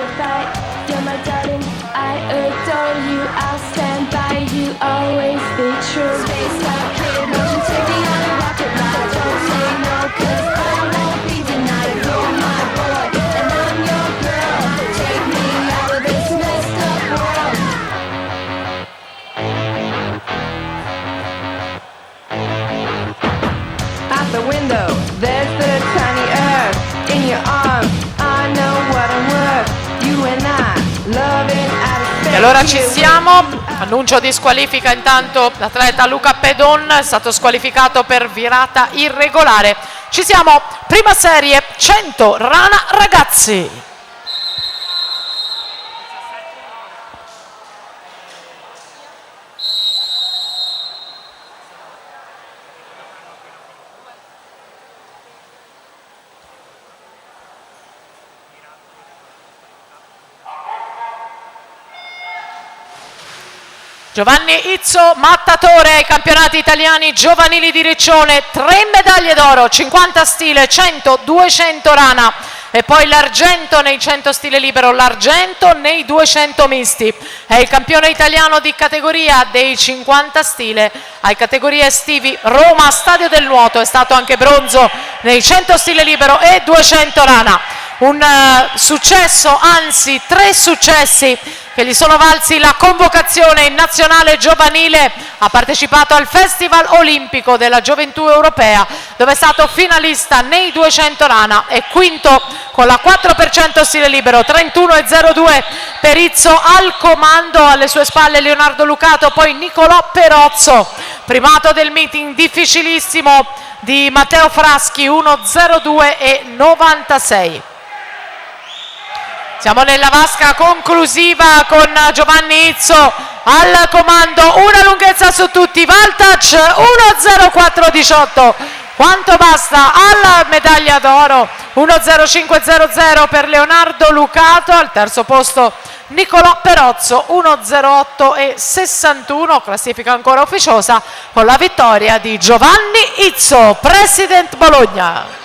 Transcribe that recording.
You're my darling, I adore you, I'll stand by you, always be true. Spaced out, clear motion, take me on a rocket ride. Don't say no, cause I won't be denied. You're my boy, and I'm your girl. Take me out of this messed up world. Out the window, there's the tiny earth. In your arms, I know what I'm worth. You and I, loving out of space. E allora ci siamo, annuncio di squalifica intanto, l'atleta Luca Pedon è stato squalificato per virata irregolare. Ci siamo, prima serie 100 rana ragazzi. Giovanni Izzo, mattatore ai campionati italiani giovanili di Riccione, 3 medaglie d'oro, 50 stile, 100, 200 rana e poi l'argento nei 100 stile libero, l'argento nei 200 misti. È il campione italiano di categoria dei 50 stile ai categorie estivi Roma Stadio del Nuoto, è stato anche bronzo nei 100 stile libero e 200 rana. Un successo, anzi 3 successi che gli sono valsi la convocazione in nazionale giovanile. Ha partecipato al Festival Olimpico della Gioventù Europea dove è stato finalista nei 200 rana e quinto con la 4% stile libero, 31,02 per Izzo. Al comando alle sue spalle Leonardo Lucato, poi Nicolò Perozzo, primato del meeting difficilissimo di Matteo Fraschi, 1,02,96. Siamo nella vasca conclusiva con Giovanni Izzo al comando, una lunghezza su tutti, Valtac 1,04,18, quanto basta alla medaglia d'oro, 1,05,00 per Leonardo Lucato, al terzo posto Nicolò Perozzo 1,08,61, classifica ancora ufficiosa con la vittoria di Giovanni Izzo, President Bologna.